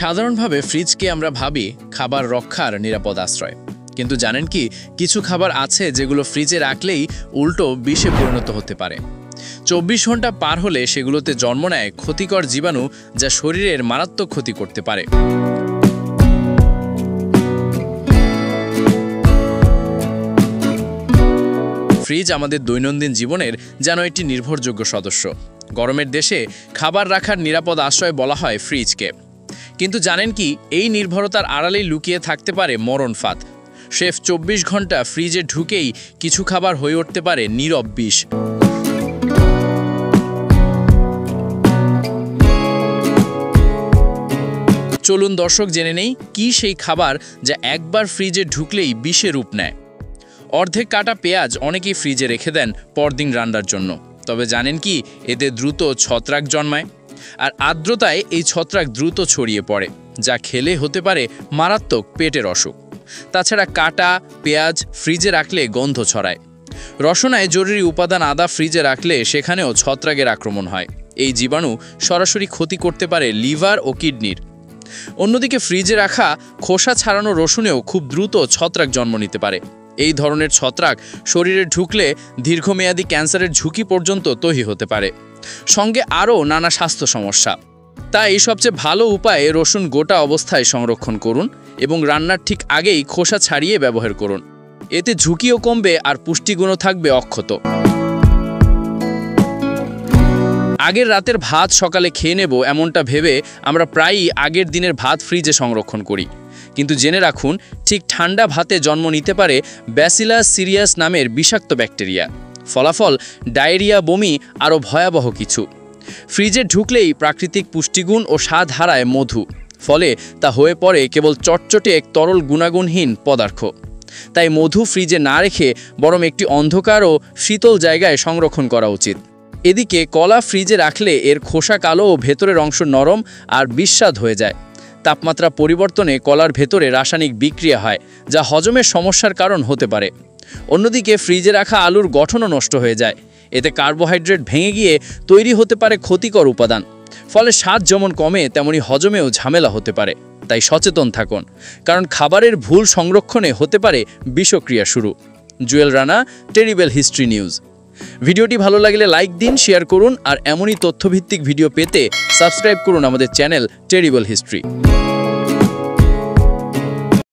সাধারণভাবে ফ্রিজকে আমরা ভাবি খাবার রক্ষার নিরাপদ আশ্রয়, কিন্তু জানেন কি কিছু খাবার আছে যেগুলো ফ্রিজে রাখলেই উল্টো বিষে পরিণত হতে পারে। 24 ঘন্টা পার হলে সেগুলোতে জন্ম নেয় ক্ষতিকর জীবাণু, যা শরীরের মারাত্মক ক্ষতি করতে পারে। ফ্রিজ আমাদের দৈনন্দিন জীবনের যেন একটি নির্ভরযোগ্য সদস্য। গরমের দেশে খাবার রাখার নিরাপদ আশ্রয় বলা হয় ফ্রিজকে। কিন্তু জানেন কি এই নির্ভরতার আড়ালেই লুকিয়ে থাকতে পারে মরণ ফাঁদ। শেফ 24 ঘন্টা ফ্রিজে ঢুকেই কিছু খাবার হয়ে উঠতে পারে নীরব বিষ। চলুন দর্শক জেনে নেই কি সেই খাবার যা একবার ফ্রিজে ঢুকলেই বিষে রূপ নেয়। অর্ধেক কাটা পেঁয়াজ অনেকেই ফ্রিজে রেখে দেন পরদিন রান্নার জন্য, তবে জানেন কি এতে দ্রুত ছত্রাক জন্মায়, আর আর্দ্রতায় এই ছত্রাক দ্রুত ছড়িয়ে পড়ে, যা খেলে হতে পারে মারাত্মক পেটের অসুখ। তাছাড়া কাটা পেঁয়াজ ফ্রিজে রাখলে গন্ধ ছড়ায়। রসনায় জরুরি উপাদান আদা ফ্রিজে রাখলে সেখানেও ছত্রাকের আক্রমণ হয়। এই জীবাণু সরাসরি ক্ষতি করতে পারে লিভার ও কিডনির। অন্যদিকে ফ্রিজে রাখা খোসা ছাড়ানো রসুনেও খুব দ্রুত ছত্রাক জন্ম নিতে পারে। এই ধরনের ছত্রাক শরীরে ঢুকলে দীর্ঘমেয়াদী ক্যান্সারের ঝুঁকি পর্যন্ত তৈরি হতে পারে, সঙ্গে আরও নানা স্বাস্থ্য সমস্যা। তাই সবচেয়ে ভালো উপায়ে রসুন গোটা অবস্থায় সংরক্ষণ করুন এবং রান্নার ঠিক আগেই খোসা ছাড়িয়ে ব্যবহার করুন। এতে ঝুঁকিও কমবে আর পুষ্টিগুণও থাকবে অক্ষত। আগের রাতের ভাত সকালে খেয়ে নেব এমনটা ভেবে আমরা প্রায়ই আগের দিনের ভাত ফ্রিজে সংরক্ষণ করি, কিন্তু জেনে রাখুন ঠিক ঠান্ডা ভাতে জন্ম নিতে পারে ব্যাসিলাস সিরিয়াস নামের বিষাক্ত ব্যাকটেরিয়া। ফলাফল ডায়রিয়া, বমি, আরও ভয়াবহ কিছু। ফ্রিজে ঢুকলেই প্রাকৃতিক পুষ্টিগুণ ও স্বাদ হারায় মধু, ফলে তা হয়ে পড়ে কেবল চটচটে এক তরল গুণাগুণহীন পদার্থ। তাই মধু ফ্রিজে না রেখে বরং একটি অন্ধকার ও শীতল জায়গায় সংরক্ষণ করা উচিত। এদিকে কলা ফ্রিজে রাখলে এর খোসা কালো ও ভেতরের অংশ নরম আর বিস্বাদ হয়ে যায়। তাপমাত্রা পরিবর্তনে কলার ভেতরে রাসায়নিক বিক্রিয়া হয়, যা হজমের সমস্যার কারণ হতে পারে। অন্যদিকে ফ্রিজে রাখা আলুর গঠনও নষ্ট হয়ে যায়। এতে কার্বোহাইড্রেট ভেঙে গিয়ে তৈরি হতে পারে ক্ষতিকর উপাদান, ফলে স্বাদ যেমন কমে তেমনি হজমেও ঝামেলা হতে পারে। তাই সচেতন থাকুন, কারণ খাবারের ভুল সংরক্ষণে হতে পারে বিষক্রিয়া শুরু। Jewel Rana, terrible history news. ভিডিওটি ভালো লাগলে লাইক দিন, শেয়ার করুন, আর এমনই তথ্যভিত্তিক ভিডিও পেতে সাবস্ক্রাইব করুন আমাদের চ্যানেল টেরিবল হিস্ট্রি।